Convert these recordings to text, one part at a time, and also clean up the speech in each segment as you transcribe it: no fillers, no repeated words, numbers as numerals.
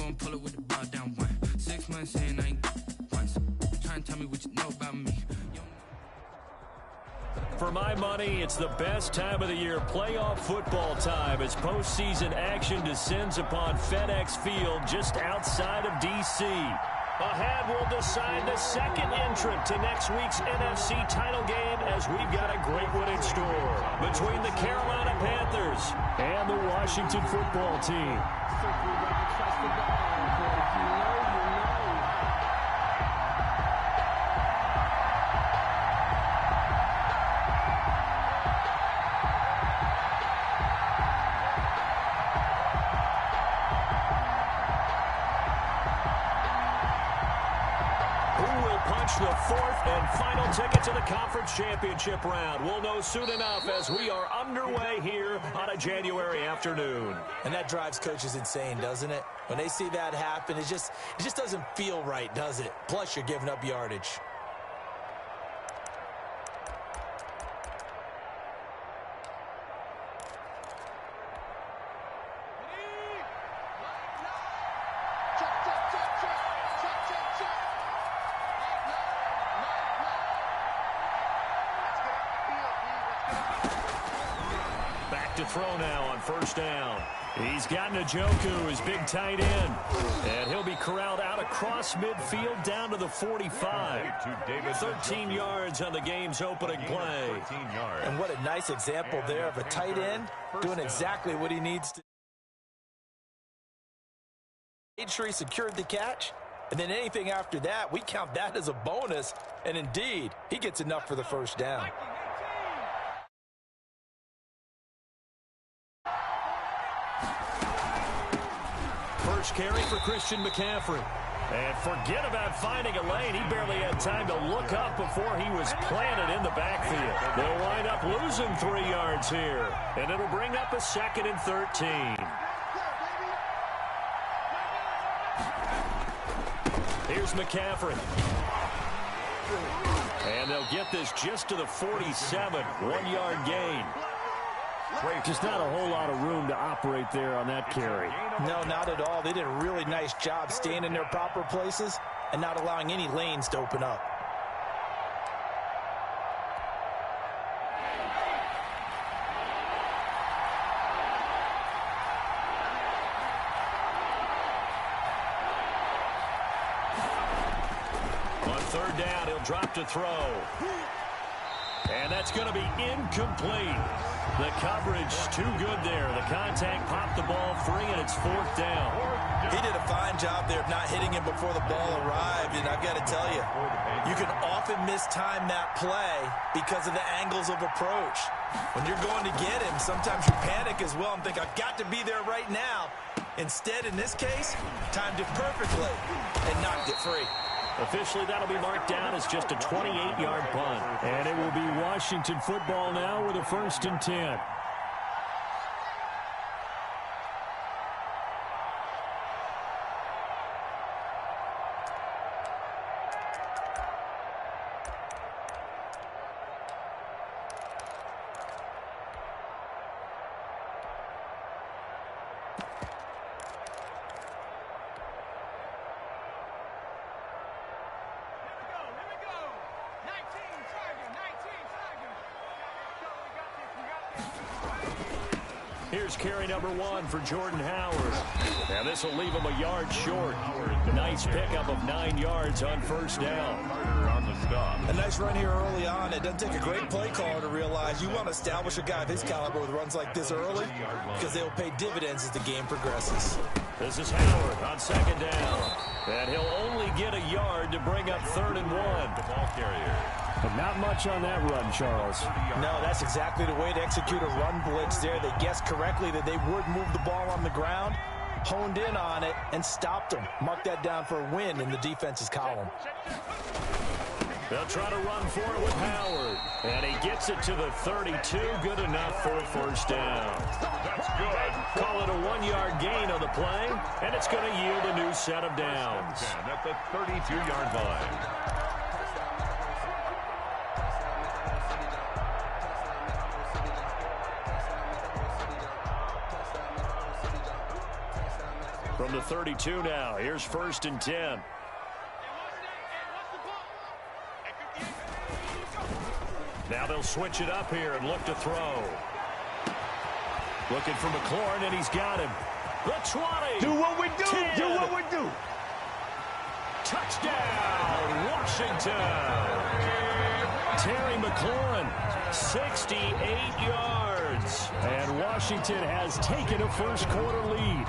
gon' pull it with the bar down one. 6 months in, I ain't once. Try and tell me what you know about me. For my money, it's the best time of the year, playoff football time, as postseason action descends upon FedEx Field just outside of D.C. Ahead, we'll decide the second entrant to next week's NFC title game, as we've got a great one in store between the Carolina Panthers and the Washington football team. The fourth and final ticket to the conference championship round. We'll know soon enough as we are underway here on a January afternoon. And that drives coaches insane, doesn't it? When they see that happen, it just doesn't feel right, does it? Plus, you're giving up yardage. To throw now on first down. He's got Njoku, his big tight end. And he'll be corralled out across midfield down to the 45. 13 yards on the game's opening play. And what a nice example there of a tight end doing exactly what he needs to. Made sure he secured the catch. And then anything after that, we count that as a bonus. And indeed, he gets enough for the first down. First carry for Christian McCaffrey. And forget about finding a lane. He barely had time to look up before he was planted in the backfield. They'll wind up losing 3 yards here. And it'll bring up a 2nd and 13. Here's McCaffrey. And they'll get this just to the 47. 1-yard gain. Just not a whole lot of room to operate there on that carry. No, not at all. They did a really nice job staying in their proper places and not allowing any lanes to open up. On third down, he'll drop to throw. And that's going to be incomplete. The coverage too good there. The contact popped the ball free, and it's 4th down. He did a fine job there of not hitting him before the ball arrived, and I've got to tell you, you can often mistime that play because of the angles of approach. When you're going to get him, sometimes you panic as well and think, I've got to be there right now. Instead, in this case, timed it perfectly and knocked it free. Officially, that'll be marked down as just a 28-yard punt. And it will be Washington football now with a 1st and 10. Here's carry number 1 for Jordan Howard. Now this will leave him a yard short. Nice pickup of 9 yards on first down. A nice run here early on. It doesn't take a great play caller to realize you want to establish a guy of his caliber with runs like this early because they will pay dividends as the game progresses. This is Howard on 2nd down. And he'll only get a yard to bring up 3rd and 1. The ball carrier. But not much on that run, Charles. No, that's exactly the way to execute a run blitz there. They guessed correctly that they would move the ball on the ground, honed in on it, and stopped them. Mark that down for a win in the defense's column. They'll try to run for it with Howard. And he gets it to the 32. Good enough for a first down. That's good. Call it a 1-yard gain on the play, and it's going to yield a new set of downs. At the 32-yard line. From From the 32 now, here's 1st and 10. Now they'll switch it up here and look to throw. Looking for McLaurin, and he's got him. The 20. Do what we do. 10. Do what we do. Touchdown, Washington. Terry McLaurin, 68 yards. And Washington has taken a first-quarter lead.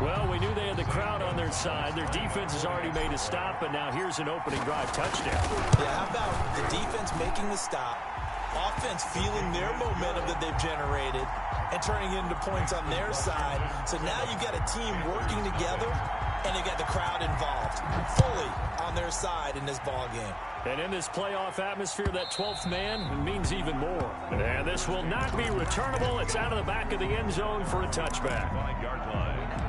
Well, we knew they had the crowd on their side. Their defense has already made a stop, and now here's an opening drive touchdown. Yeah, how about the defense making the stop, offense feeling their momentum that they've generated, and turning it into points on their side. So now you've got a team working together, and they got the crowd involved fully on their side in this ball game. And in this playoff atmosphere, that 12th man means even more. And this will not be returnable. It's out of the back of the end zone for a touchback. 5-yard line.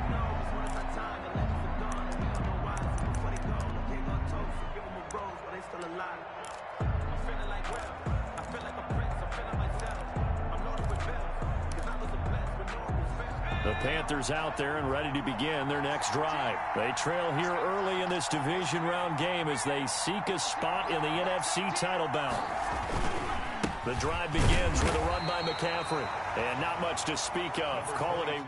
The Panthers out there and ready to begin their next drive. They trail here early in this division round game as they seek a spot in the NFC title bout. The drive begins with a run by McCaffrey. And not much to speak of. Call it a...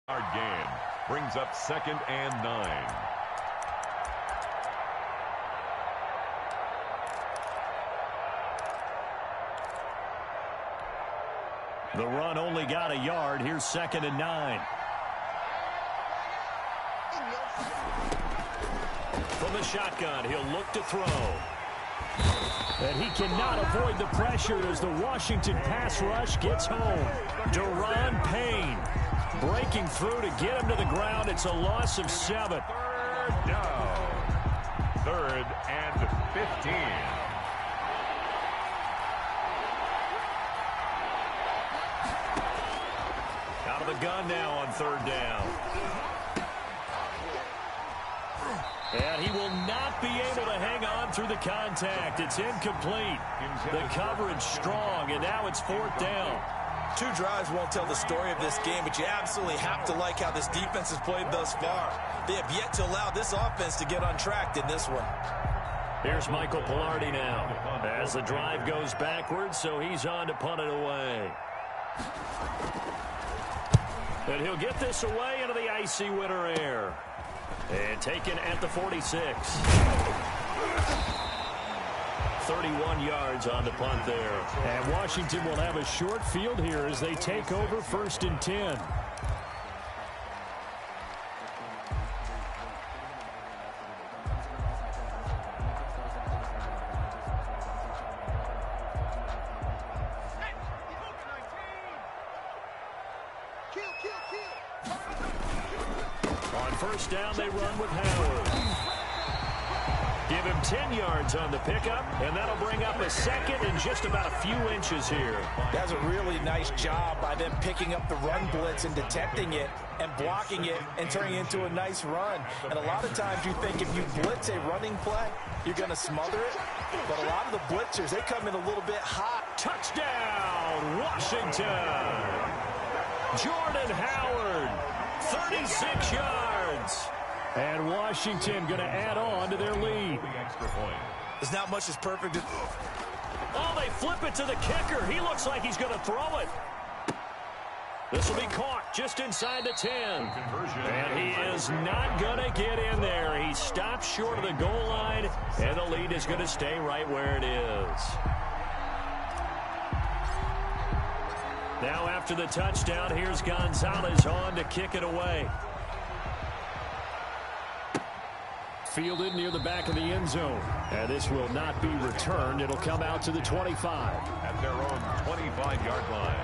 Yard gain brings up 2nd and 9. The run only got a yard. Here's 2nd and 9. From the shotgun, he'll look to throw. And he cannot avoid the pressure as the Washington pass rush gets home. Deron Payne breaking through to get him to the ground. It's a loss of 7. 3rd down. 3rd and 15. The gun now on 3rd down. And he will not be able to hang on through the contact. It's incomplete. The coverage strong, and now it's 4th down. 2 drives won't tell the story of this game, but you absolutely have to like how this defense has played thus far. They have yet to allow this offense to get untracked in this one. Here's Michael Pilardi now as the drive goes backwards, so he's on to punt it away. And he'll get this away into the icy winter air. And taken at the 46. 31 yards on the punt there. And Washington will have a short field here as they take over 1st and 10. On 1st down, they run with Howard. Give him 10 yards on the pickup, and that'll bring up a 2nd and just about a few inches here. That's a really nice job by them picking up the run blitz and detecting it and blocking it and turning it into a nice run. And a lot of times you think if you blitz a running play, you're going to smother it. But a lot of the blitzers, they come in a little bit hot. Touchdown, Washington. Jordan Howard, 36 yards. And Washington going to add on to their lead. Extra point. There's not much that's perfect. Oh, they flip it to the kicker. He looks like he's going to throw it. This will be caught just inside the 10. And he is not going to get in there. He stops short of the goal line, and the lead is going to stay right where it is. Now after the touchdown, here's Gonzalez on to kick it away. Fielded near the back of the end zone. And this will not be returned. It'll come out to the 25. At their own 25-yard line.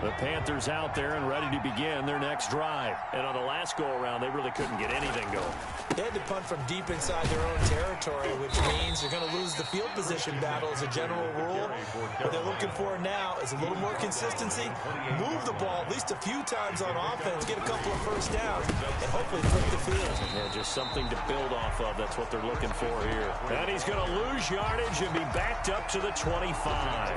The Panthers out there and ready to begin their next drive. And on the last go-around, they really couldn't get anything going. They had to punt from deep inside their own territory, which means they're going to lose the field position battle as a general rule. What they're looking for now is a little more consistency, move the ball at least a few times on offense, get a couple of first downs, and hopefully flip the field. Yeah, just something to build off of. That's what they're looking for here. And he's going to lose yardage and be backed up to the 25.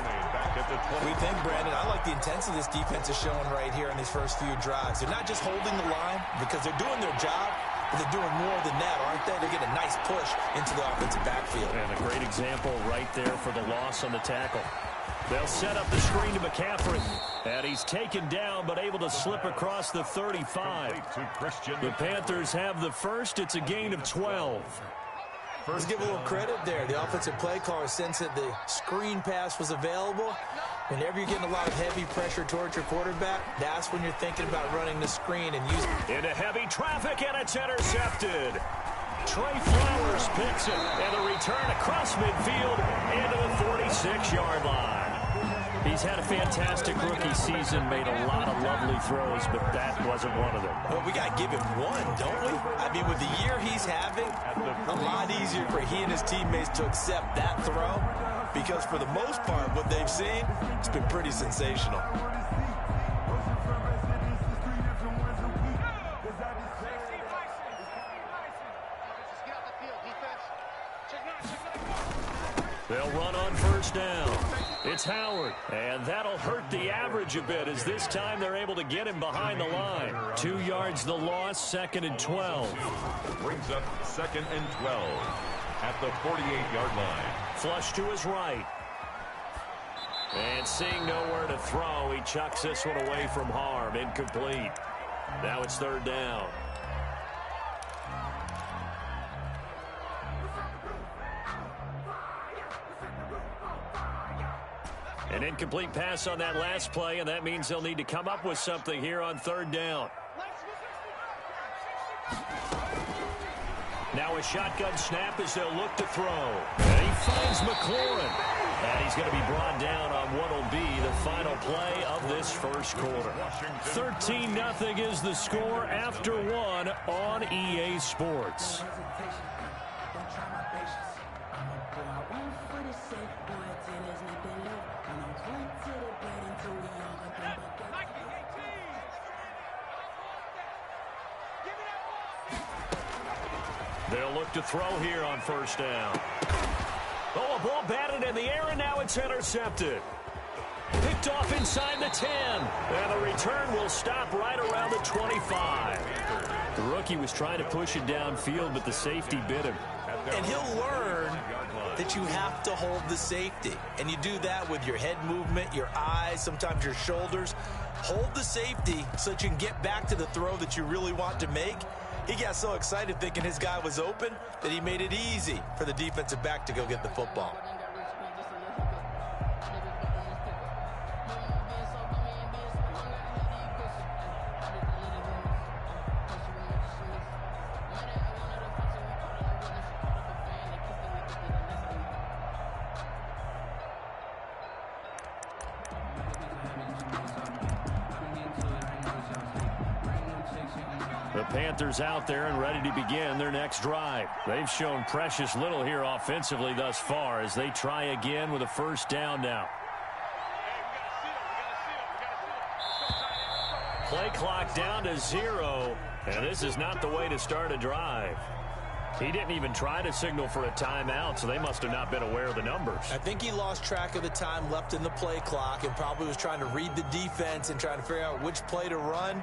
We think, Brandon, I like the intensity this defense is showing right here in these first few drives. They're not just holding the line because they're doing their job, but they're doing more than that, aren't they? They're getting a nice push into the offensive backfield. And a great example right there for the loss on the tackle. They'll set up the screen to McCaffrey. And he's taken down, but able to slip across the 35. The Panthers have the first. It's a gain of 12. Let's give a little credit there. The offensive play caller sensed that the screen pass was available. Whenever you're getting a lot of heavy pressure towards your quarterback, that's when you're thinking about running the screen and using it. Into heavy traffic, and it's intercepted. Trey Flowers picks it, and a return across midfield into the 46-yard line. He's had a fantastic rookie season, made a lot of lovely throws, but that wasn't one of them. Well, we got to give him one, don't we? I mean, with the year he's having, a lot easier for he and his teammates to accept that throw because for the most part, what they've seen, it's been pretty sensational. They'll run on first down. It's Howard, and that'll hurt the average a bit as this time they're able to get him behind the line. 2 yards the loss, 2nd and 12. Brings up 2nd and 12 at the 48-yard line. Flush to his right. And seeing nowhere to throw, he chucks this one away from harm. Incomplete. Now it's 3rd down. An incomplete pass on that last play, and that means they'll need to come up with something here on 3rd down. Now a shotgun snap as they'll look to throw. And he finds McLaurin. And he's going to be brought down on what will be the final play of this first quarter. 13-0 is the score after 1 on EA Sports. They'll look to throw here on first down. Oh, a ball batted in the air, and now it's intercepted. Picked off inside the 10. And the return will stop right around the 25. The rookie was trying to push it downfield, but the safety bit him. And he'll learn that you have to hold the safety. And you do that with your head movement, your eyes, sometimes your shoulders. Hold the safety so that you can get back to the throw that you really want to make. He got so excited thinking his guy was open that he made it easy for the defensive back to go get the football. The Panthers out there and ready to begin their next drive. They've shown precious little here offensively thus far as they try again with a first down now. Play clock down to 0, and this is not the way to start a drive. He didn't even try to signal for a timeout, so they must have not been aware of the numbers. I think he lost track of the time left in the play clock and probably was trying to read the defense and trying to figure out which play to run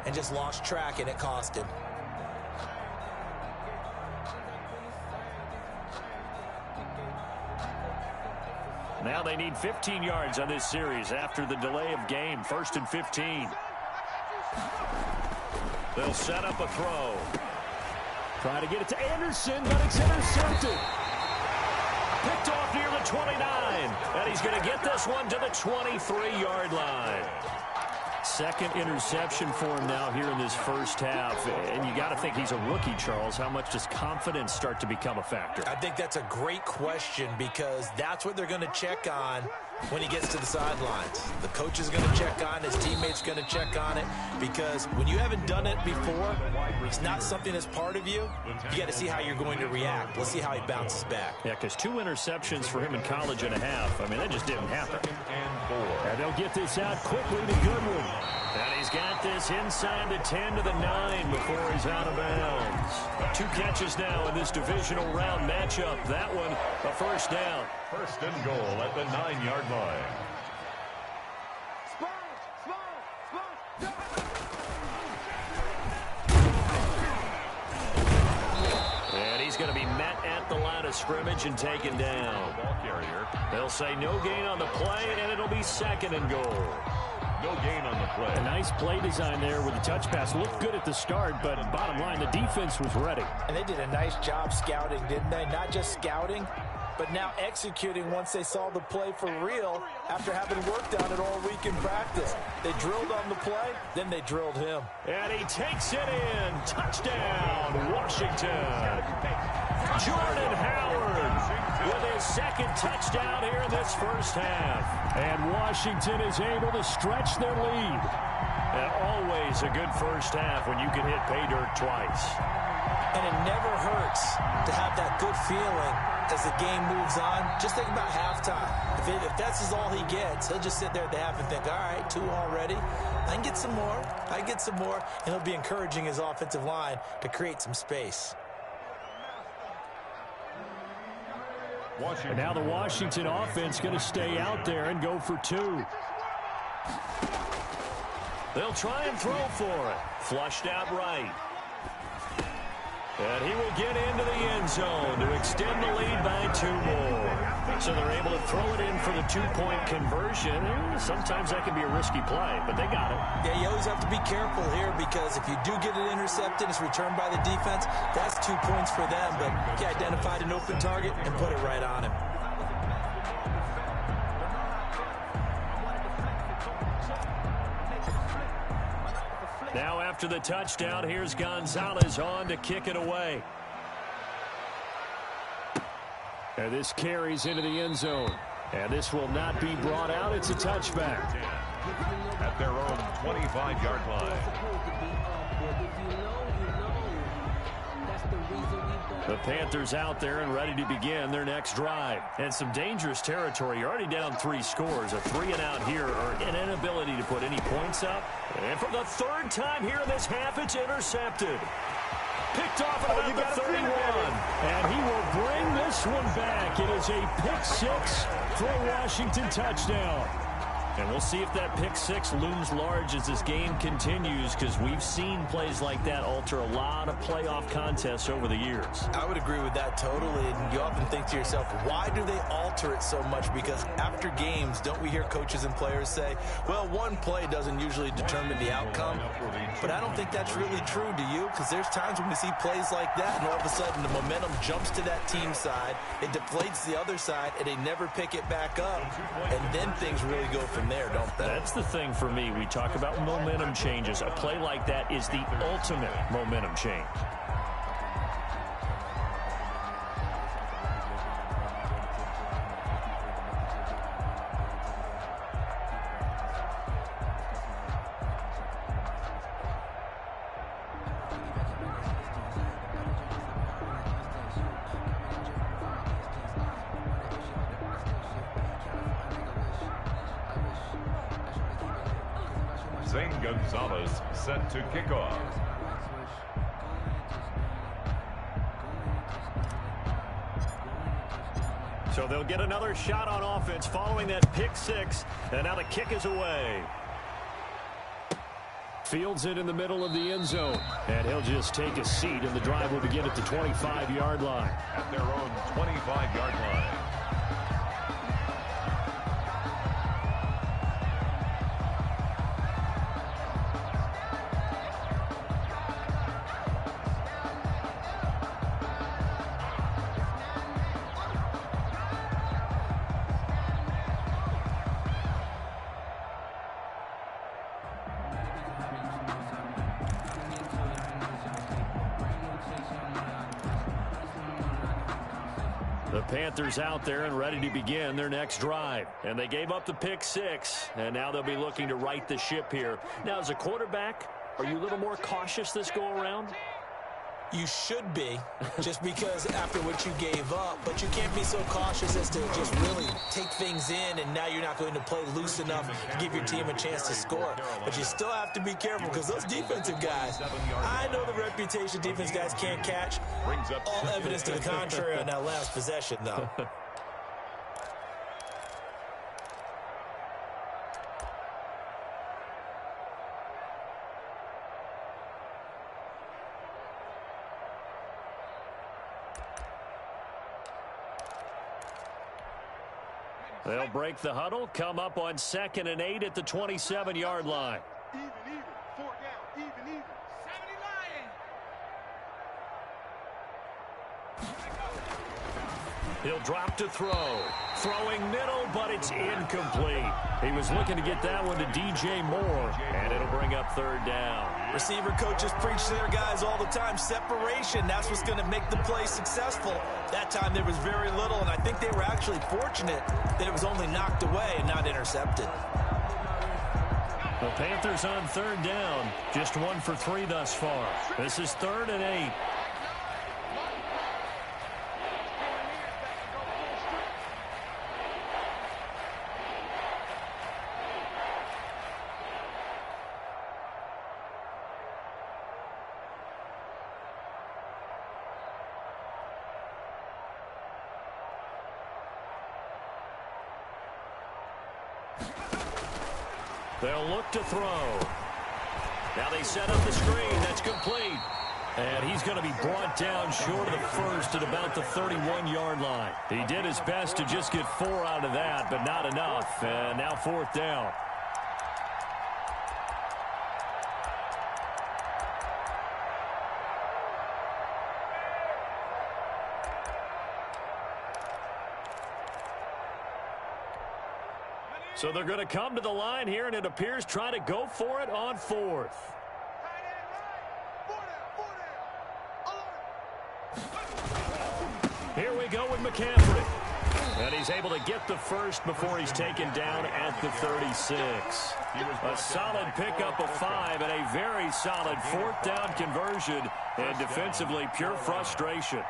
and just lost track, and it cost him. Now they need 15 yards on this series after the delay of game. 1st and 15. They'll set up a throw. Try to get it to Anderson, but it's intercepted. Picked off near the 29. And he's going to get this one to the 23-yard line. Second interception for him now here in this first half. And you got to think he's a rookie, Charles. How much does confidence start to become a factor? I think that's a great question because that's what they're going to check on when he gets to the sidelines. The coach is going to check on, his teammates going to check on it, because when you haven't done it before, it's not something that's part of you. You got to see how you're going to react. Let's see how he bounces back. Yeah, because 2 interceptions for him in college and a half. I mean, that just didn't happen. And they'll get this out quickly to Goodwin. And he's got this inside the 10 to the 9 before he's out of bounds. 2 catches now in this divisional round matchup. That one, a first down. First and goal at the 9-yard line. And he's going to be met at the line of scrimmage and taken down. Ball carrier. They'll say no gain on the play, and it'll be second and goal. No gain on the play. A nice play design there with the touch pass. Looked good at the start, but bottom line, the defense was ready. And they did a nice job scouting, didn't they? Not just scouting, but now executing once they saw the play for real after having worked on it all week in practice. They drilled on the play, then they drilled him. And he takes it in. Touchdown, Washington. Jordan Howard with his second touchdown here in this first half. And Washington is able to stretch their lead. And always a good first half when you can hit pay dirt twice. And it never hurts to have that good feeling as the game moves on. Just think about halftime. If that's all he gets, he'll just sit there at the half and think, all right, 2 already. I can get some more. I can get some more. And he'll be encouraging his offensive line to create some space. And now the Washington offense going to stay out there and go for 2. They'll try and throw for it. Flushed out right. And he will get into the end zone to extend the lead by 2 more. So they're able to throw it in for the 2-point conversion. Sometimes that can be a risky play, but they got it. Yeah, you always have to be careful here because if you do get it intercepted, it's returned by the defense, that's 2 points for them. But he identified an open target and put it right on him. Now after the touchdown, here's Gonzalez on to kick it away. And this carries into the end zone. And this will not be brought out. It's a touchback. At their own 25-yard line. The Panthers out there and ready to begin their next drive. And some dangerous territory. You're already down 3 scores. A 3-and-out here, or an inability to put any points up. And for the 3rd time here in this half, it's intercepted. Picked off at about the 31. And he will bring this one back. It is a pick 6 for a Washington touchdown. And we'll see if that pick 6 looms large as this game continues, because we've seen plays like that alter a lot of playoff contests over the years. I would agree with that totally. And you often think to yourself, why do they alter it so much? Because after games, don't we hear coaches and players say, well, one play doesn't usually determine the outcome. But I don't think that's really true, do you? Because there's times when we see plays like that, and all of a sudden the momentum jumps to that team side, it deflates the other side, and they never pick it back up. And then things really go from there, don't they? That's the thing for me. We talk about momentum changes. A play like that is the ultimate momentum change. Gonzalez set to kick off. So they'll get another shot on offense following that pick 6, and now the kick is away. Fields it in the middle of the end zone, and he'll just take a seat, and the drive will begin at the 25-yard line. At their own 25-yard line. The Panthers out there and ready to begin their next drive. And they gave up the pick 6, and now they'll be looking to right the ship here. Now, as a quarterback, are you a little more cautious this go-around? You should be, just because after what you gave up, but you can't be so cautious as to just really take things in, and now you're not going to play loose enough to give your team a chance to score. But you still have to be careful because those defensive guys, I know the reputation defense guys can't catch. All evidence to the contrary on that last possession, though. They'll break the huddle, come up on 2nd and 8 at the 27-yard line. Even, 4 down, even. 70 Lions. He'll drop to throw. Throwing middle, but it's incomplete. He was looking to get that one to DJ Moore, and it'll bring up 3rd down. Receiver coaches preach to their guys all the time. Separation, that's what's going to make the play successful. That time there was very little, and I think they were actually fortunate that it was only knocked away and not intercepted. The Panthers on 3rd down. Just 1 for 3 thus far. This is 3rd and 8. They'll look to throw. Now they set up the screen. That's complete. And he's going to be brought down short of the first at about the 31-yard line. He did his best to just get 4 out of that, but not enough. And now 4th down. So they're going to come to the line here, and it appears trying to go for it on 4th. Here we go with McCaffrey. And he's able to get the first before he's taken down at the 36. A solid pickup of 5 and a very solid 4th down conversion, and defensively pure frustration.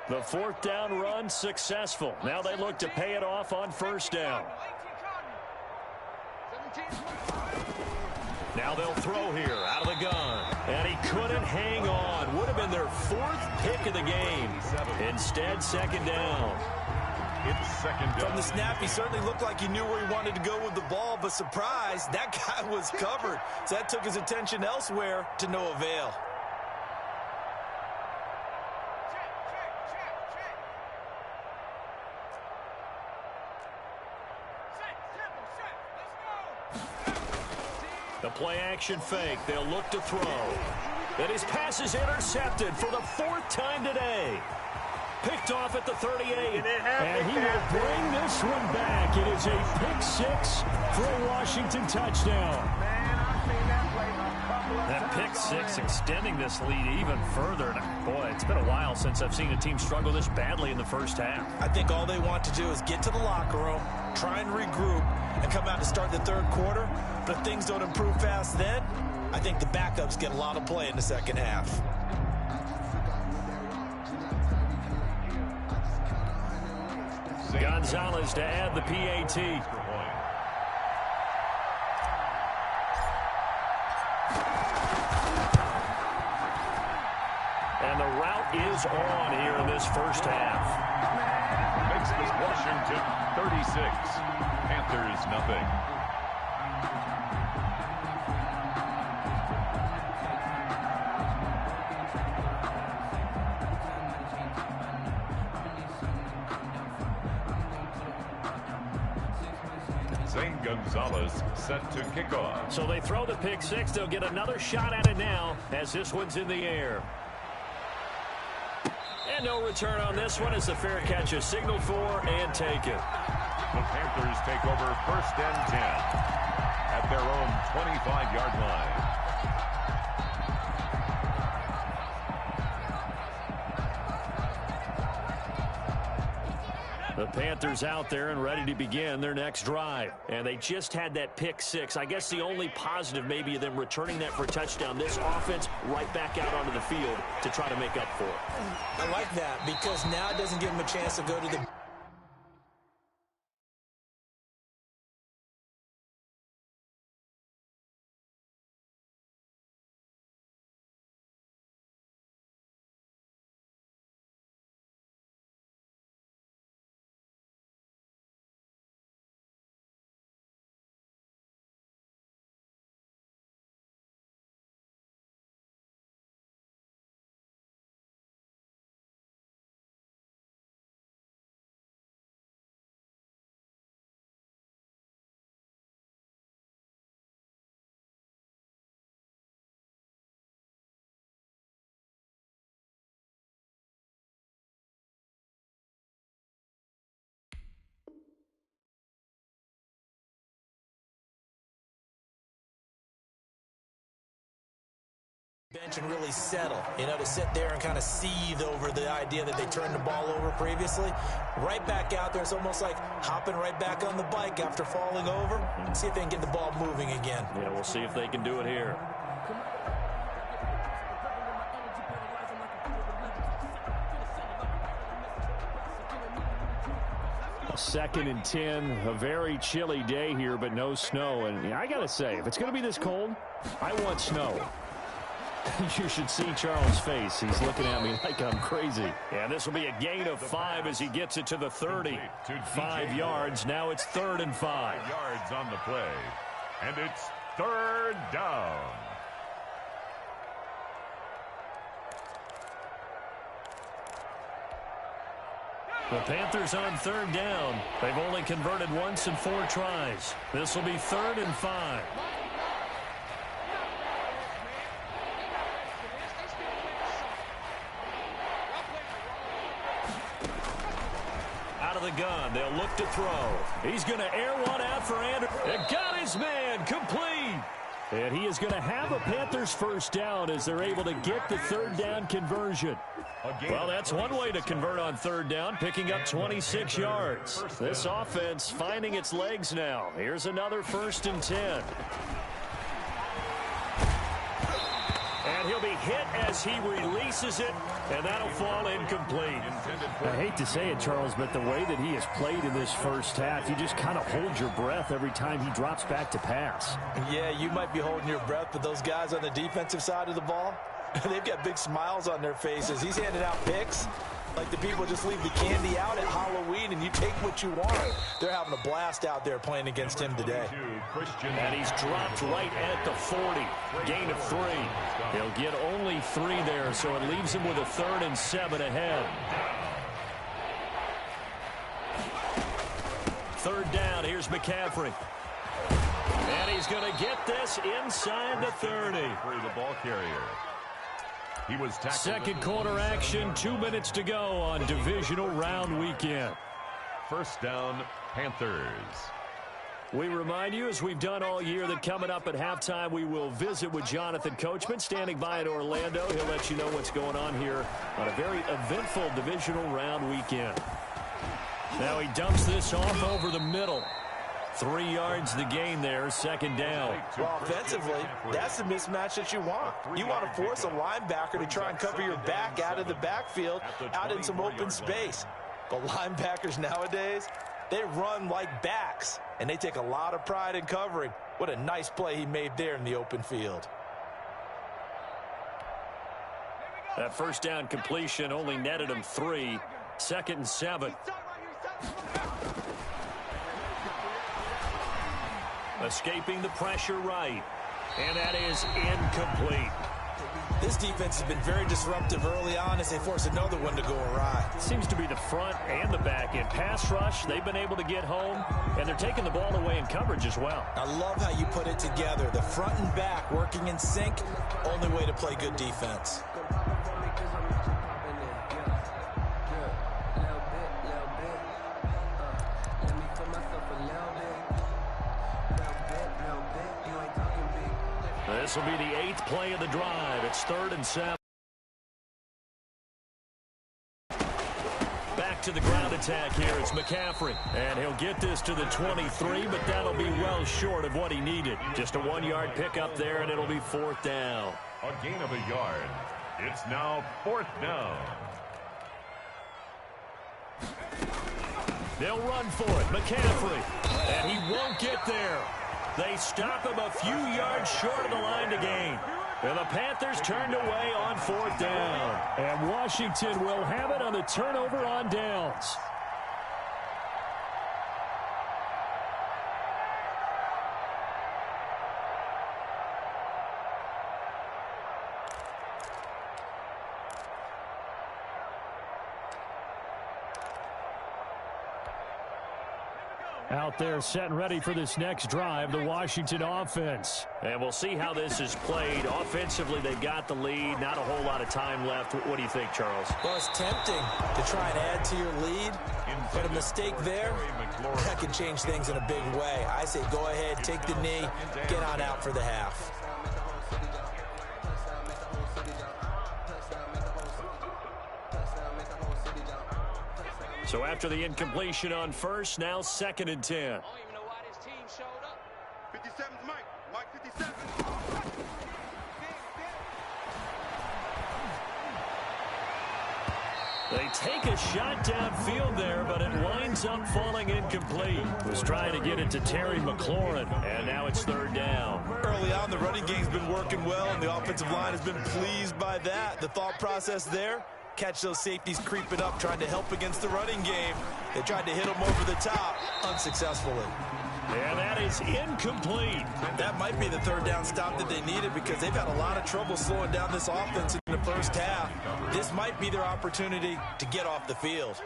The 4th down run successful. Now they look to pay it off on 1st down. Now they'll throw here out of the gun. And he couldn't hang on. Would have been their 4th pick of the game. Instead, 2nd down. It's 2nd down. From the snap, he certainly looked like he knew where he wanted to go with the ball, but surprise, that guy was covered. So that took his attention elsewhere to no avail. The play-action fake. They'll look to throw. And his pass is intercepted for the 4th time today. Picked off at the 38. And he will bring this one back. It is a pick 6 for a Washington touchdown. That pick 6 extending this lead even further. Boy, it's been a while since I've seen a team struggle this badly in the first half. I think all they want to do is get to the locker room, try and regroup, and come out to start the 3rd quarter. But if things don't improve fast then, I think the backups get a lot of play in the 2nd half. Gonzalez to add the PAT. And the route is on here in this first half. Makes this Washington 36. Panthers nothing. Zane Gonzalez set to kick off. So they throw the pick six. They'll get another shot at it now as this one's in the air. And no return on this one as the fair catch is signaled for and taken. The Panthers take over 1st and 10 at their own 25-yard line. The Panthers out there and ready to begin their next drive. And they just had that pick six. I guess the only positive maybe of them returning that for a touchdown. This offense right back out onto the field to try to make up for it. I like that because now it doesn't give them a chance to go to the... bench and really settle, to sit there and kind of seethe over the idea that they turned the ball over previously. Right back out there, it's almost like hopping right back on the bike after falling over. See if they can get the ball moving again. Yeah, we'll see if they can do it here. Second and 10, a very chilly day here, but no snow. And I got to say, if it's going to be this cold, I want snow. You should see Charles' face. He's looking at me like I'm crazy. Yeah, this will be a gain of 5 as he gets it to the 30. 5 yards. Now it's 3rd and 5. 5 yards on the play. And it's 3rd down. The Panthers on 3rd down. They've only converted once in 4 tries. This will be 3rd and 5. Out of the gun, they'll look to throw. He's going to air one out for Anderson. And got his man, complete. And he is going to have a Panthers first down as they're able to get the 3rd down conversion. Well, that's one way to convert on 3rd down, picking up 26 yards. This offense finding its legs now. Here's another 1st and 10. And he'll be hit as he releases it, and that'll fall incomplete. I hate to say it, Charles, but the way that he has played in this first half, you just kind of hold your breath every time he drops back to pass. Yeah, you might be holding your breath, but those guys on the defensive side of the ball, they've got big smiles on their faces. He's handing out picks like the people just leave the candy out at Halloween and you take what you want. They're having a blast out there playing against him today. And he's dropped right at the 40. Gain of 3. He'll get only 3 there, so it leaves him with a 3rd and 7 ahead. 3rd down, here's McCaffrey. And he's going to get this inside the 30. The ball carrier. He was tackled. Second quarter action, 2 minutes to go on divisional round weekend. 1st down, Panthers. We remind you, as we've done all year, that coming up at halftime, we will visit with Jonathan Coachman, standing by in Orlando. He'll let you know what's going on here on a very eventful divisional round weekend. Now he dumps this off over the middle. 3 yards the gain there, 2nd down. Well, offensively, that's the mismatch that you want. You want to force a linebacker to try and cover your back out of the backfield, out in some open space. But linebackers nowadays, they run like backs, and they take a lot of pride in covering. What a nice play he made there in the open field. That 1st down completion only netted him 3. 2nd and 7. Escaping the pressure right. And that is incomplete. This defense has been very disruptive early on as they force another one to go awry. Seems to be the front and the back end. Pass rush, they've been able to get home, and they're taking the ball away in coverage as well. I love how you put it together. The front and back working in sync, only way to play good defense. This will be the 8th play of the drive. It's 3rd and 7. Back to the ground attack here. It's McCaffrey. And he'll get this to the 23, but that'll be well short of what he needed. Just a 1-yard pickup there, and it'll be 4th down. A gain of a yard. It's now 4th down. They'll run for it. McCaffrey. And he won't get there. They stop him a few yards short of the line to gain. And the Panthers turned away on 4th down. And Washington will have it on the turnover on downs. Out there set and ready for this next drive, the Washington offense. And we'll see how this is played. Offensively, they've got the lead. Not a whole lot of time left. What do you think, Charles? Well, it's tempting to try and add to your lead, but a mistake there, that can change things in a big way. I say go ahead, take the knee, get on out for the half. So after the incompletion on first, now 2nd and 10. I don't even know why this team showed up. 57's Mike. Mike 57. They take a shot downfield there, but it winds up falling incomplete. Was trying to get it to Terry McLaurin, and now it's 3rd down. Early on, the running game's been working well, and the offensive line has been pleased by that. The thought process there, catch those safeties creeping up, trying to help against the running game. They tried to hit them over the top, unsuccessfully. And that is incomplete. That might be the 3rd down stop that they needed because they've had a lot of trouble slowing down this offense in the first half. This might be their opportunity to get off the field.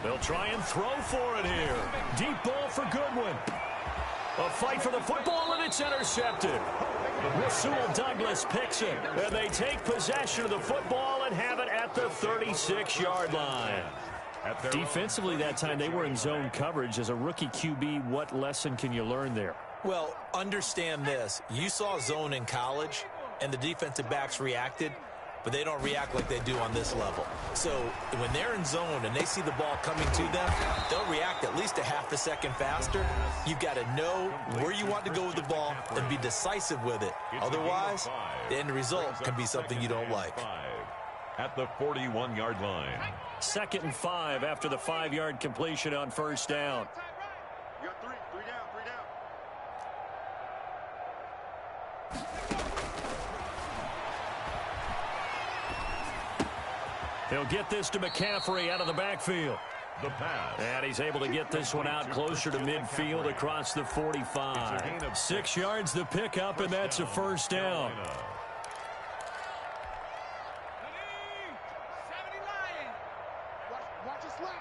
They'll try and throw for it here. Deep ball for Goodwin. A fight for the football, and it's intercepted. Rasul Douglas picks it, and they take possession of the football and have it at the 36-yard line. Defensively that time, they were in zone coverage. As a rookie QB, what lesson can you learn there? Well, understand this. You saw zone in college, and the defensive backs reacted, but they don't react like they do on this level. So when they're in zone and they see the ball coming to them, they'll react at least a half a second faster. You've got to know where you want to go with the ball and be decisive with it. Otherwise, the end result can be something you don't like. At the 41-yard line. 2nd and 5 after the 5-yard completion on first down. You got three down. He'll get this to McCaffrey out of the backfield. The pass. And he's able to get this one out closer to midfield across the 45. 6 yards the pickup, and that's a first down.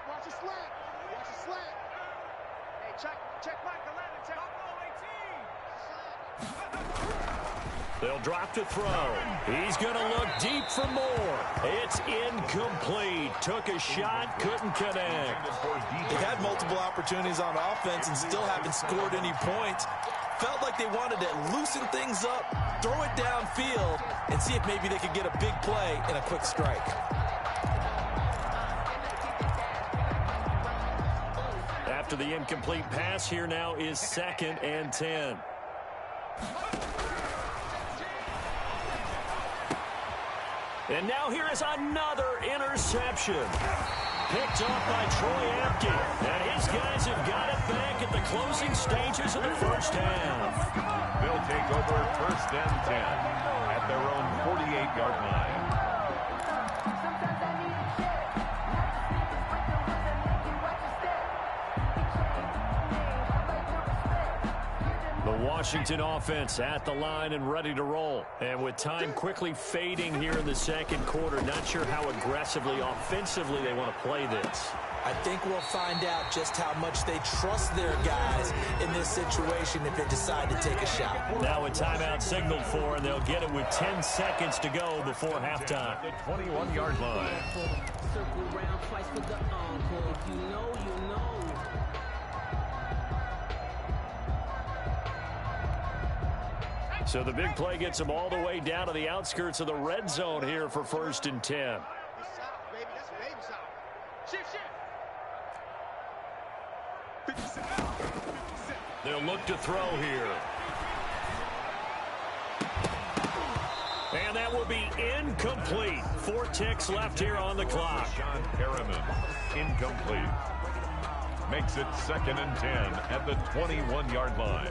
Watch a slant. Hey, check Mike 11. Check They'll drop to throw. He's going to look deep for more. It's incomplete. Took a shot, couldn't connect. They've had multiple opportunities on offense and still haven't scored any points. Felt like they wanted to loosen things up, throw it downfield, and see if maybe they could get a big play and a quick strike. After the incomplete pass, here now is 2nd and 10. And now here is another interception. Picked off by Troy Apke. And his guys have got it back at the closing stages of the first half. They'll take over 1st and 10 at their own 48-yard line. The The Washington offense at the line and ready to roll. And with time quickly fading here in the second quarter, not sure how aggressively, offensively they want to play this. I think we'll find out just how much they trust their guys in this situation if they decide to take a shot. Now a timeout signaled for, and they'll get it with 10 seconds to go before halftime. The 21-yard line. Circle round twice for the encore. If you know, you know. So the big play gets them all the way down to the outskirts of the red zone here for 1st and 10. It's south, baby. That's baby south. Shift. They'll look to throw here. And that will be incomplete. 4 ticks left here on the clock. Sean Perriman, incomplete. Makes it 2nd and 10 at the 21-yard line.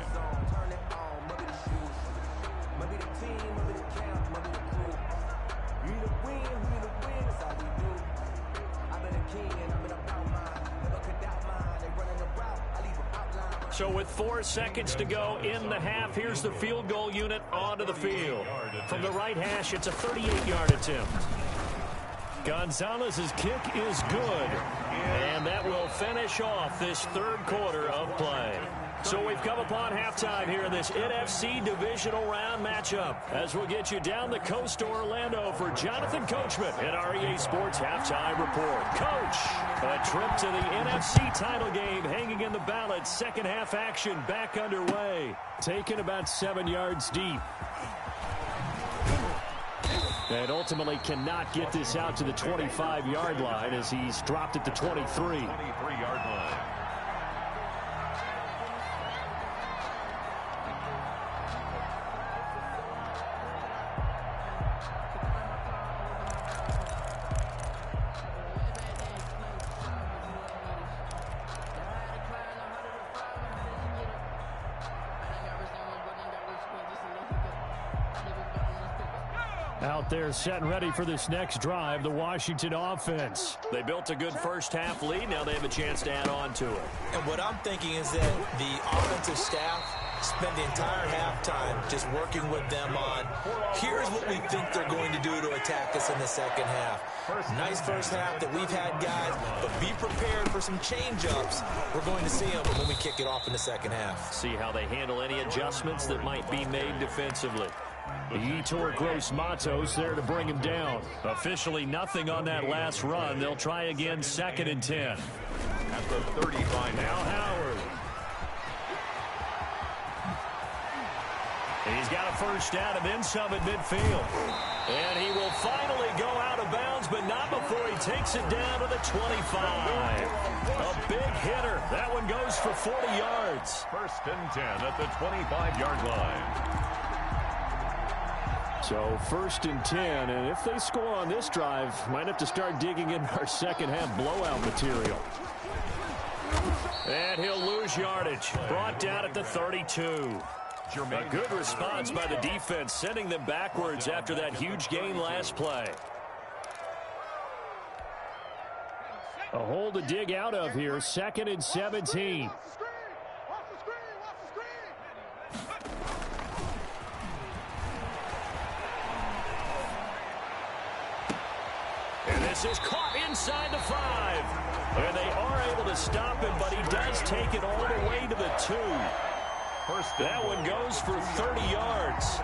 So with 4 seconds to go in the half, here's the field goal unit onto the field. From the right hash, it's a 38-yard attempt. Gonzalez's kick is good. And that will finish off this third quarter of play. So we've come upon halftime here in this NFC divisional round matchup, as we'll get you down the coast to Orlando for Jonathan Coachman in our EA Sports Halftime Report. Coach, a trip to the NFC title game hanging in the balance. Second half action back underway. Taken about 7 yards deep. And ultimately cannot get this out to the 25-yard line as he's dropped at the 23. 23-yard line. Out there set and ready for this next drive, the Washington offense. They built a good first half lead. Now they have a chance to add on to it. And what I'm thinking is that the offensive staff spent the entire halftime just working with them on, here's what we think they're going to do to attack us in the second half. Nice first half that we've had, guys, but be prepared for some change-ups. We're going to see them when we kick it off in the second half. See how they handle any adjustments that might be made defensively. Yetur Gross-Matos there to bring him down. Officially nothing on that last run. They'll try again 2nd and 10. At the 35 now Howard. He's got a first down and then some at midfield. And he will finally go out of bounds, but not before he takes it down to the 25. A big hitter. That one goes for 40 yards. 1st and 10 at the 25-yard line. So 1st and 10, and if they score on this drive, might have to start digging in our second half blowout material. And he'll lose yardage. Brought down at the 32. A good response by the defense, sending them backwards after that huge gain last play. A hole to dig out of here, 2nd and 17. And this is caught inside the 5. And they are able to stop him, but he does take it all the way to the 2. That one goes for 30 yards.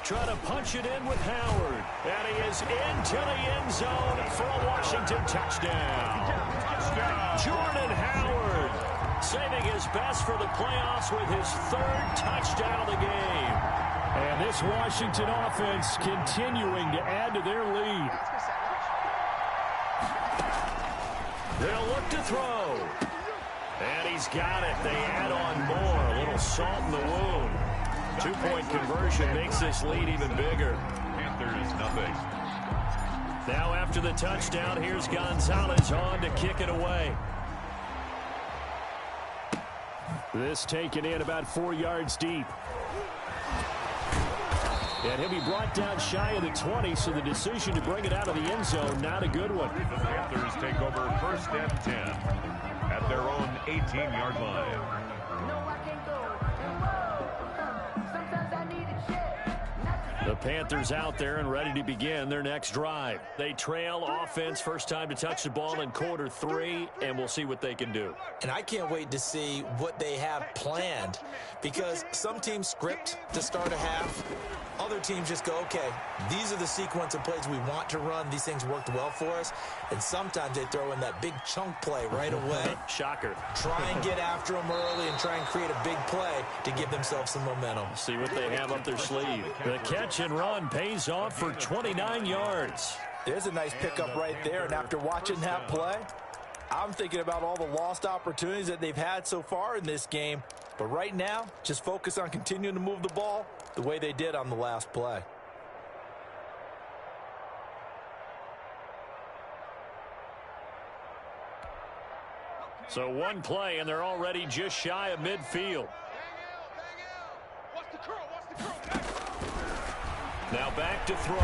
Try to punch it in with Howard. And he is into the end zone for a Washington touchdown. Jordan Howard saving his best for the playoffs with his 3rd touchdown of the game. And this Washington offense continuing to add to their lead. They'll look to throw. And he's got it. They add on more. A little salt in the wound. 2-point conversion makes this lead even bigger. Panthers nothing. Now after the touchdown, here's Gonzalez on to kick it away. This taken in about 4 yards deep. And he'll be brought down shy of the 20, so the decision to bring it out of the end zone, not a good one. The Panthers take over 1st and 10 at their own 18-yard line. The Panthers out there and ready to begin their next drive. They trail offense, first time to touch the ball in quarter 3, and we'll see what they can do. And I can't wait to see what they have planned, because some teams script to start a half. Other teams just go, okay, these are the sequence of plays we want to run. These things worked well for us. And sometimes they throw in that big chunk play right away. Shocker. Try and get after them early and try and create a big play to give themselves some momentum. See what they have up their sleeve. The catch and run pays off for 29 yards. There's a nice pickup right there. And after watching that play, I'm thinking about all the lost opportunities that they've had so far in this game. But right now, just focus on continuing to move the ball the way they did on the last play. So one play, and they're already just shy of midfield. Now back to throw.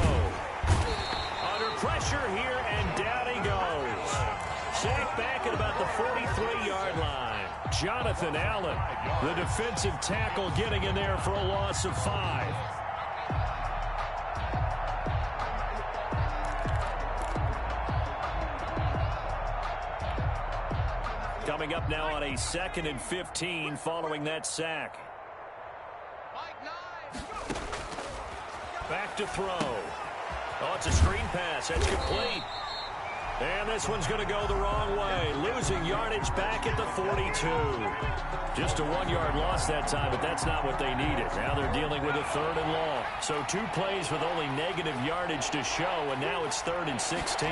Under pressure here, and down he goes. Sacked back at about the 43-yard line. Jonathan Allen, the defensive tackle, getting in there for a loss of 5. Coming up now on a 2nd and 15 following that sack. Back to throw. Oh, it's a screen pass. That's complete. And this one's going to go the wrong way. Losing yardage back at the 42. Just a 1-yard loss that time, but that's not what they needed. Now they're dealing with a 3rd and long. So 2 plays with only negative yardage to show, and now it's 3rd and 16.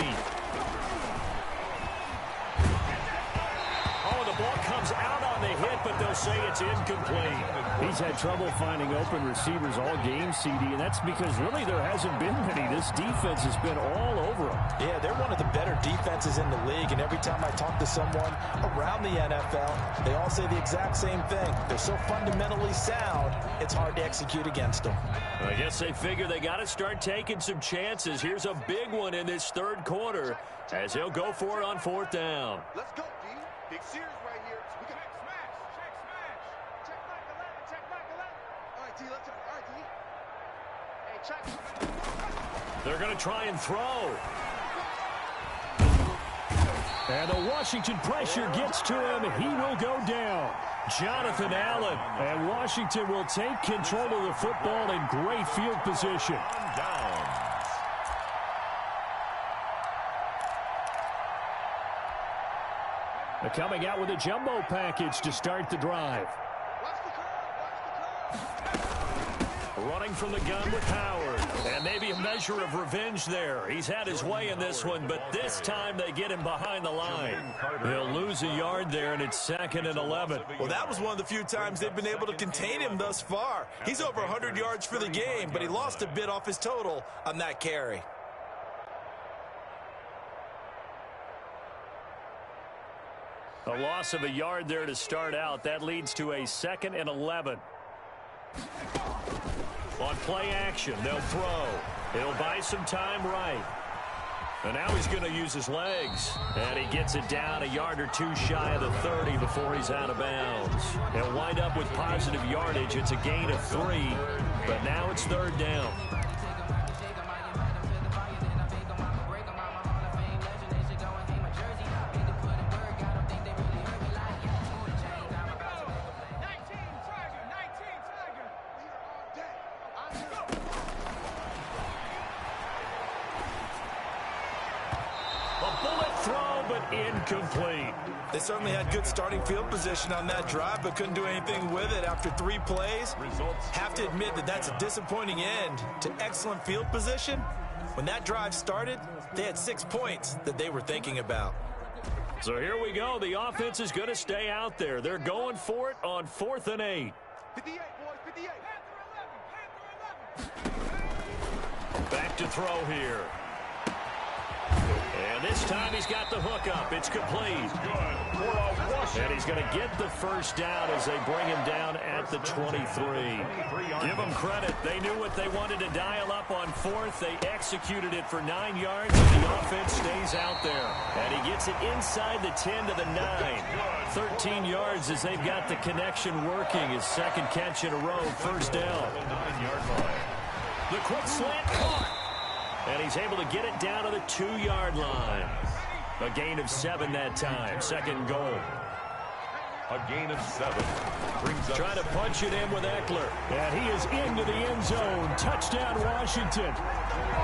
Oh, the ball comes out on the hit, but they'll say it's incomplete. He's had trouble finding open receivers all game, CD, and that's because really there hasn't been many. This defense has been all over him. Yeah, they're one of the better defenses in the league, and every time I talk to someone around the NFL, they all say the exact same thing. They're so fundamentally sound, it's hard to execute against them. I guess they figure they got to start taking some chances. Here's a big one in this 3rd quarter as he'll go for it on 4th down. Let's go, D. Big series right here. We can check smash. Check Mike 11. Check Mike 11. All right, D, let's go. All right, D. Hey, check. They're going to try and throw. And the Washington pressure gets to him. He will go down. Jonathan Allen. And Washington will take control of the football in great field position. They're coming out with a jumbo package to start the drive. Running from the gun with Howard. And maybe a measure of revenge there. He's had his way in this one, but this time they get him behind the line. He'll lose a yard there, and it's 2nd and 11. Well, that was one of the few times they've been able to contain him thus far. He's over 100 yards for the game, but he lost a bit off his total on that carry. A loss of a yard there to start out. That leads to a 2nd and 11. On play action, they'll throw. It'll buy some time right. And now he's going to use his legs. And he gets it down a yard or 2 shy of the 30 before he's out of bounds. He'll wind up with positive yardage. It's a gain of 3, but now it's 3rd down. Incomplete. They certainly had good starting field position on that drive, but couldn't do anything with it after 3 plays. Have to admit that that's a disappointing end to excellent field position. When that drive started, they had 6 points that they were thinking about. So here we go. The offense is going to stay out there. They're going for it on 4th and 8. 58, boys, 58. Back to throw here. And this time he's got the hook up. It's complete. And he's going to get the first down as they bring him down at the 23. Give them credit. They knew what they wanted to dial up on fourth. They executed it for 9 yards, and the offense stays out there. And he gets it inside the 10 to the 9. 13 yards as they've got the connection working. His second catch in a row, first down. The quick slant caught. And he's able to get it down to the 2-yard line. A gain of 7 that time. Second goal. A gain of 7. Brings up Trying to punch it in with Eckler. And he is into the end zone. Touchdown, Washington.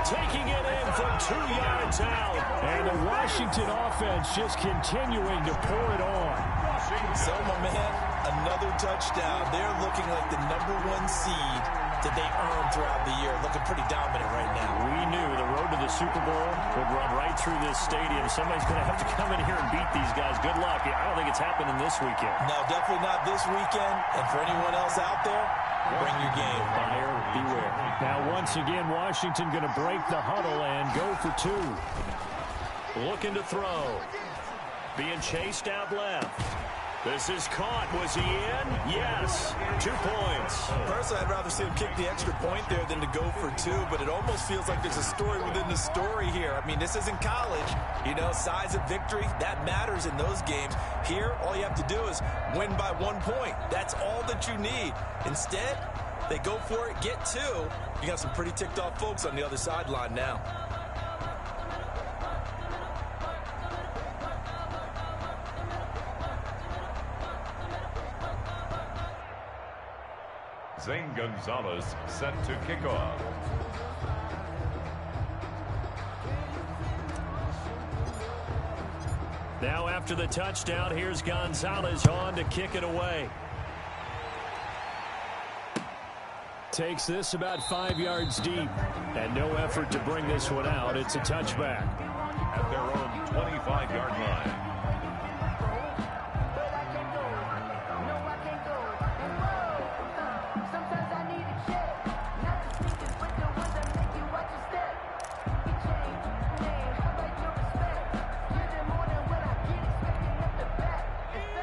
Taking it in from 2 yards out. And the Washington offense just continuing to pour it on. So, my man, another touchdown. They're looking like the #1 seed that they earned throughout the year. Looking pretty dominant right now. We knew the road to the Super Bowl would run right through this stadium. Somebody's going to have to come in here and beat these guys. Good luck. I don't think it's happening this weekend. No, definitely not this weekend. And for anyone else out there, bring your game. Buyer beware. Now, once again, Washington going to break the huddle and go for 2. Looking to throw. Being chased out left. This is caught. Was he in? Yes. 2 points. Personally, I'd rather see him kick the extra point there than to go for 2, but it almost feels like there's a story within the story here. I mean, this isn't college. You know, size of victory, that matters in those games. Here, all you have to do is win by 1 point. That's all that you need. Instead, they go for it, get 2. You got some pretty ticked off folks on the other sideline now. Zane Gonzalez set to kick off. Now after the touchdown, here's Gonzalez on to kick it away. Takes this about 5 yards deep. And no effort to bring this one out. It's a touchback. At their own 25-yard line.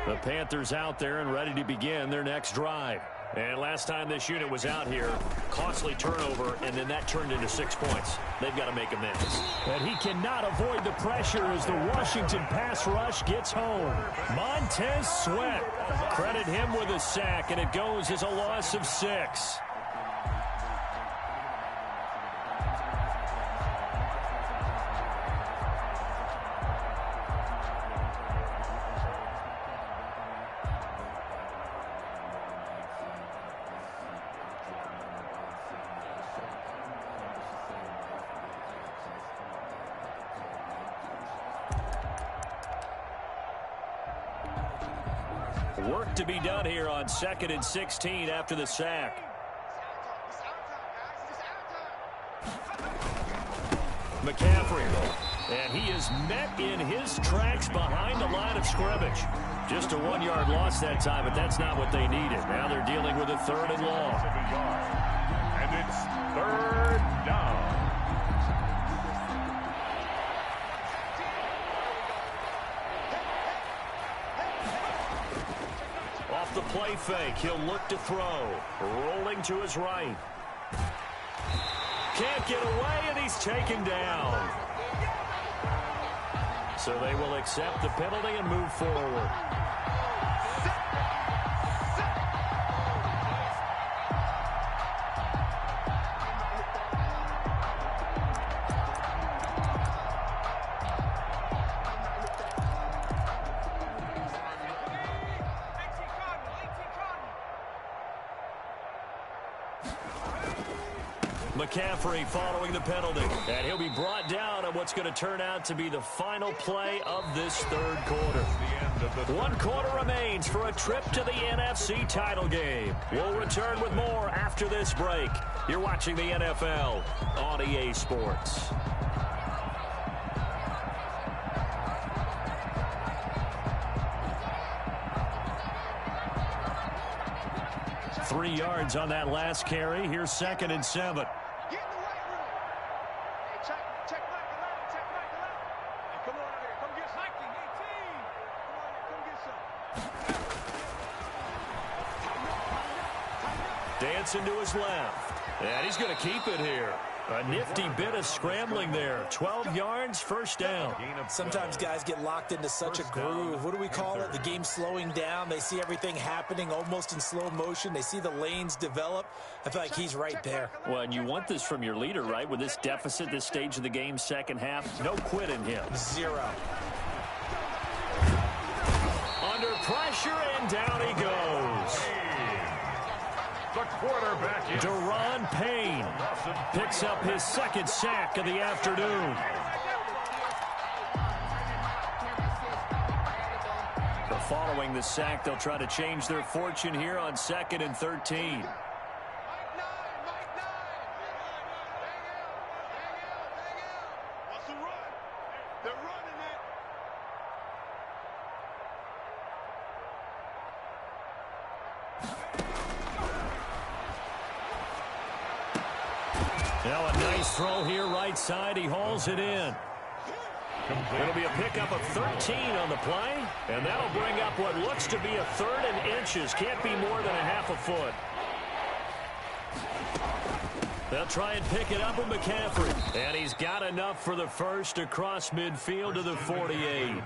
The Panthers out there and ready to begin their next drive. And last time this unit was out here, costly turnover, and then that turned into 6 points. They've got to make amends. But he cannot avoid the pressure as the Washington pass rush gets home. Montez Sweat. Credit him with a sack, and it goes as a loss of 6. Work to be done here on 2nd and 16 after the sack. McCaffrey. And he is met in his tracks behind the line of scrimmage. Just a 1-yard loss that time, but that's not what they needed. Now they're dealing with a 3rd and long. And it's 3rd down. Off the play fake, he'll look to throw. Rolling to his right. Can't get away, and he's taken down. So they will accept the penalty and move forward. McCaffrey following the penalty. And he'll be brought down on what's going to turn out to be the final play of this 3rd quarter. 1 quarter remains for a trip to the NFC title game. We'll return with more after this break. You're watching the NFL on EA Sports. Three yards on that last carry. Here's 2nd and 7. Get in the weight room. Hey, check right to left, check right to left. Come on out here. Come get hiking, 18. Come on here. Come get some. Dancing to his left. And he's going to keep it here. A nifty bit of scrambling there. 12 yards, first down. Sometimes guys get locked into such a groove. What do we call it? The game slowing down. They see everything happening almost in slow motion. They see the lanes develop. I feel like he's right there. Well, and you want this from your leader, right? With this deficit, this stage of the game, second half, no quit in him. Zero. Under pressure, and down he goes. The quarterback is Deron Payne picks up his second sack of the afternoon. So following the sack, they'll try to change their fortune here on 2nd and 13. What's the run? They're running it. Now a nice throw here right side. He hauls it in. It'll be a pickup of 13 on the play, and that'll bring up what looks to be a 3rd and inches. Can't be more than a half a foot. They'll try and pick it up with McCaffrey. And he's got enough for the first across midfield to the 48.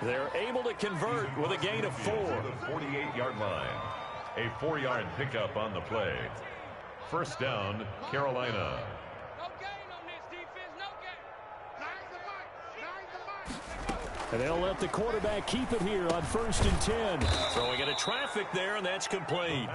They're able to convert with a gain of 4. The 48-yard line. A 4-yard pickup on the play. First down, Carolina. No gain on this defense. No gain. Nine the mic. And they'll let the quarterback keep it here on 1st and 10. Throwing into traffic there, and that's complete.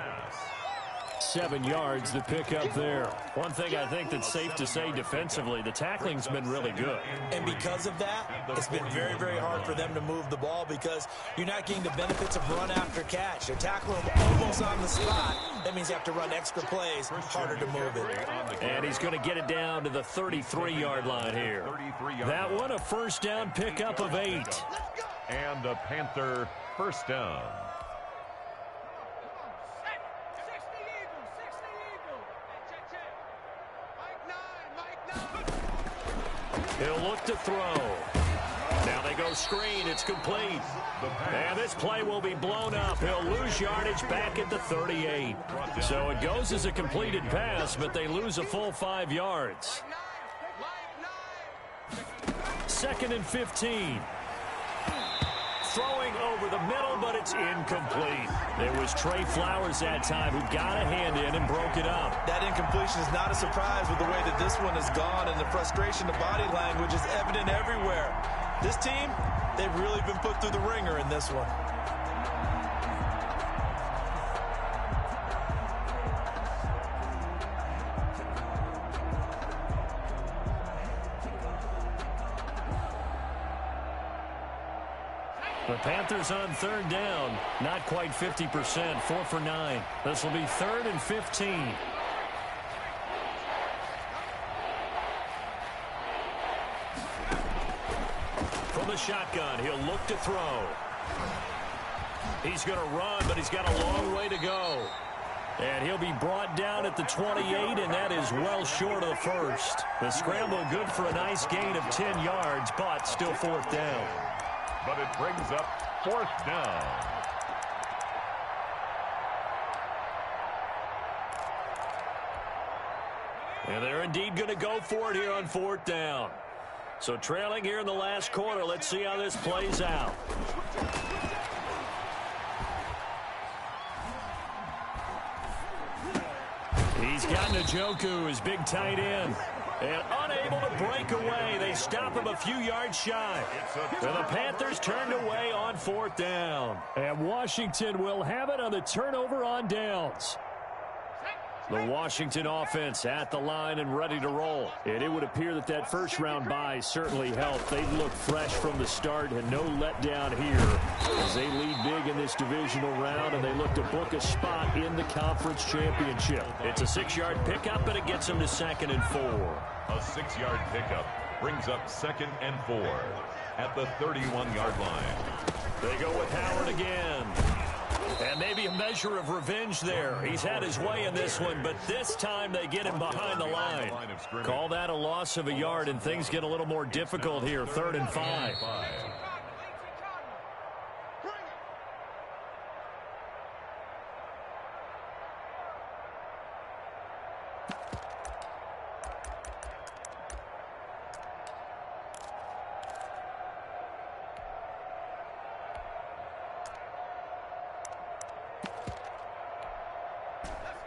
7 yards the pickup there. One thing I think that's safe to say defensively, the tackling's been really good. And because of that, it's been very, very hard for them to move the ball because you're not getting the benefits of run after catch. They're tackling them almost on the spot. That means you have to run extra plays, harder to move it. And he's going to get it down to the 33-yard line here. That one a first down pickup of 8. And a Panther first down. He'll look to throw. Now they go screen. It's complete. And this play will be blown up. He'll lose yardage back at the 38. So it goes as a completed pass, but they lose a full 5 yards. 2nd and 15. Throwing over the middle, but it's incomplete. It was Trey Flowers that time who got a hand in and broke it up. That incompletion is not a surprise with the way that this one has gone, and the frustration of body language is evident everywhere. This team, they've really been put through the ringer in this one. The Panthers on 3rd down. Not quite 50%. 4 for 9. This will be 3rd and 15. From the shotgun, he'll look to throw. He's going to run, but he's got a long way to go. And he'll be brought down at the 28, and that is well short of the first. The scramble good for a nice gain of 10 yards, but still 4th down. But it brings up 4th down. And they're indeed going to go for it here on 4th down. So trailing here in the last quarter, let's see how this plays out. He's got Njoku, his big tight end. And unable to break away. They stop him a few yards shy. So the Panthers turned away on 4th down. And Washington will have it on the turnover on downs. The Washington offense at the line and ready to roll. And it would appear that that first-round bye certainly helped. They've looked fresh from the start and no letdown here as they lead big in this divisional round, and they look to book a spot in the conference championship. It's a 6-yard pickup, and it gets them to 2nd and 4. A 6-yard pickup brings up 2nd and 4 at the 31-yard line. They go with Howard again. And maybe a measure of revenge there. He's had his way in this one, but this time they get him behind the line. Call that a loss of a yard, and things get a little more difficult here. 3rd and 5.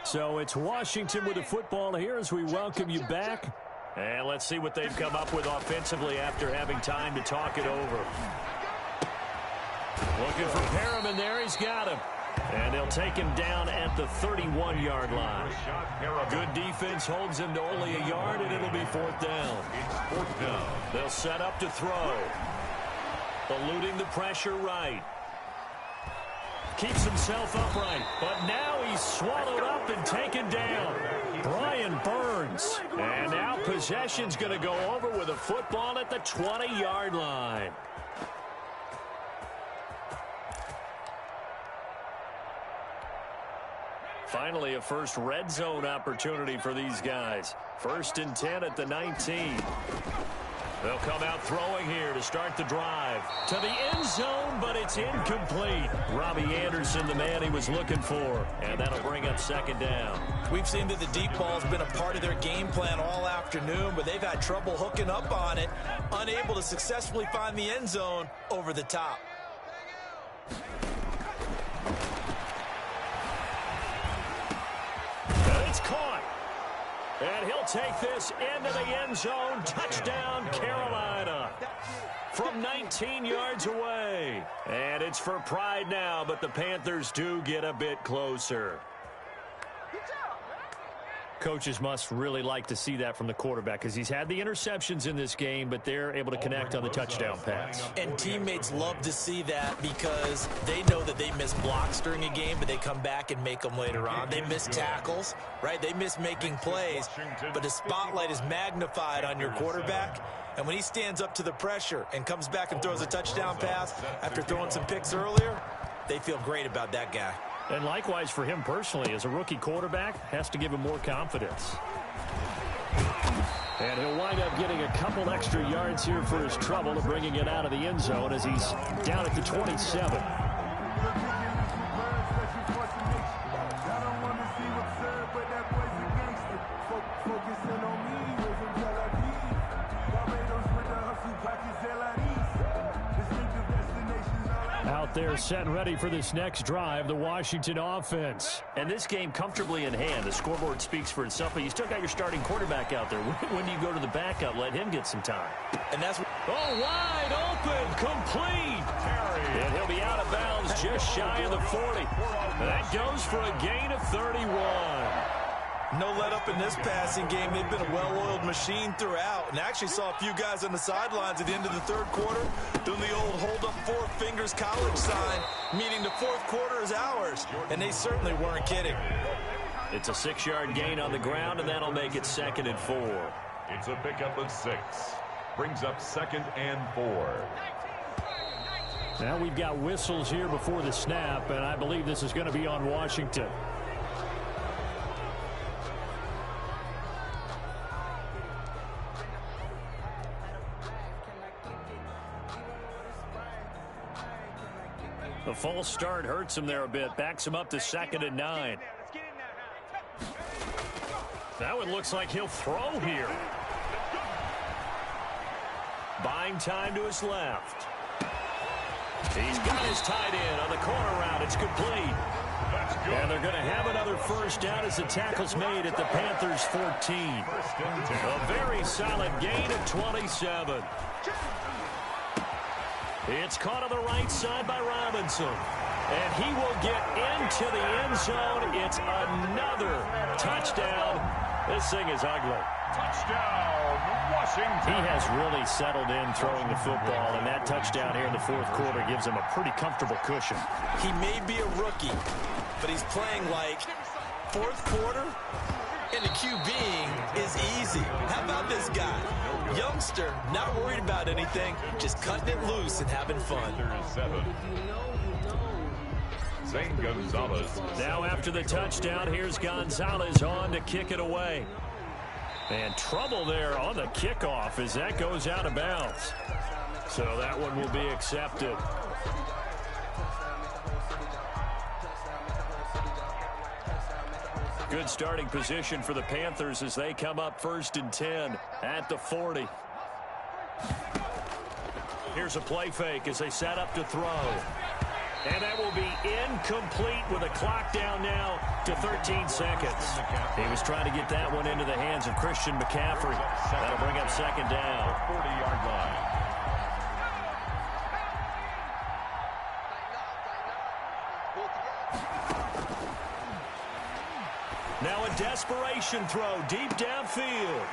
So it's Washington with the football here as we welcome you back. And let's see what they've come up with offensively after having time to talk it over. Looking for Perriman there. He's got him. And they'll take him down at the 31-yard line. Good defense holds him to only a yard, and it'll be 4th down. They'll set up to throw. Eluding the pressure right. Keeps himself upright, but now he's swallowed up and taken down. Brian Burns. And now possession's going to go over with a football at the 20-yard line. Finally, a first red zone opportunity for these guys. 1st and 10 at the 19. They'll come out throwing here to start the drive. To the end zone, but it's incomplete. Robbie Anderson, the man he was looking for. And that'll bring up 2nd down. We've seen that the deep ball's been a part of their game plan all afternoon, but they've had trouble hooking up on it, unable to successfully find the end zone over the top. And it's caught. And he'll take this into the end zone. Touchdown, Carolina. From 19 yards away. And it's for pride now, but the Panthers do get a bit closer. Coaches must really like to see that from the quarterback because he's had the interceptions in this game, but they're able to connect on the touchdown pass. And teammates love to see that because they know that they miss blocks during a game, but they come back and make them later on. They miss tackles, right? They miss making plays, but the spotlight is magnified on your quarterback. And when he stands up to the pressure and comes back and throws a touchdown pass after throwing some picks earlier, they feel great about that guy. And likewise for him personally, as a rookie quarterback, has to give him more confidence. And he'll wind up getting a couple extra yards here for his trouble of bringing it out of the end zone as he's down at the 27. Out there set and ready for this next drive, the Washington offense. And this game comfortably in hand. The scoreboard speaks for itself, but you still got your starting quarterback out there. When do you go to the backup? Let him get some time. And that's wide open, complete. And he'll be out of bounds just shy of the 40. That goes for a gain of 31. No let up in this passing game. They've been a well-oiled machine throughout. And actually saw a few guys on the sidelines at the end of the 3rd quarter doing the old hold up 4 fingers college sign, meaning the 4th quarter is ours. And they certainly weren't kidding. It's a 6-yard gain on the ground, and that'll make it 2nd and 4. It's a pickup of 6. Brings up 2nd and 4. Now we've got whistles here before the snap, and I believe this is going to be on Washington. The false start hurts him there a bit. Backs him up to 2nd and 9. Now it looks like he'll throw here. Buying time to his left. He's got his tight end on the corner route. It's complete. And they're going to have another first down as the tackle's made at the Panthers' 14. A very solid gain of 27. It's caught on the right side by Robinson. And he will get into the end zone. It's another touchdown. This thing is ugly. Touchdown, Washington. He has really settled in throwing the football, and that touchdown here in the 4th quarter gives him a pretty comfortable cushion. He may be a rookie, but he's playing like 4th quarter, and the QBing is easy. How about this guy? Youngster, not worried about anything, just cutting it loose and having fun. 7. 2nd St. Gonzalez. Now after the touchdown, here's Gonzalez on to kick it away. And trouble there on the kickoff as that goes out of bounds. So that one will be accepted. Good starting position for the Panthers as they come up 1st and 10 at the 40. Here's a play fake as they set up to throw. And that will be incomplete with a clock down now to 13 seconds. He was trying to get that one into the hands of Christian McCaffrey. That'll bring up 2nd down. 40-yard line. Now a desperation throw deep downfield.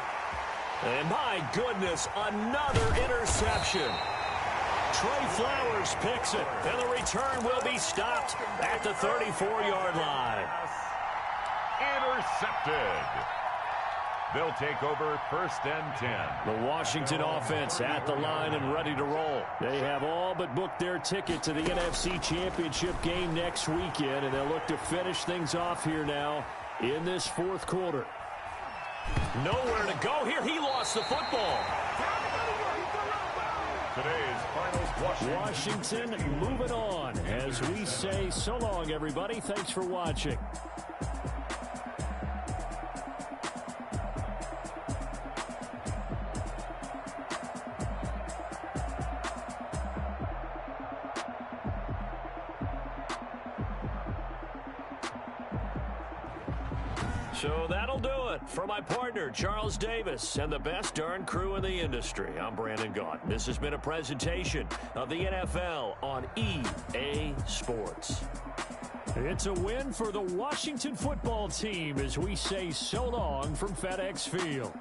And my goodness, another interception. Trey Flowers picks it, and the return will be stopped at the 34-yard line. Intercepted. They'll take over 1st and 10. The Washington offense at the line and ready to roll. They have all but booked their ticket to the NFC Championship game next weekend, and they'll look to finish things off here now in this 4th quarter. Nowhere to go here. He lost the football. Today's final Washington moving on as we say so long, everybody. Thanks for watching. So that'll do it for my partner, Charles Davis, and the best darn crew in the industry. I'm Brandon Gaunt. This has been a presentation of the NFL on EA Sports. It's a win for the Washington football team as we say so long from FedEx Field.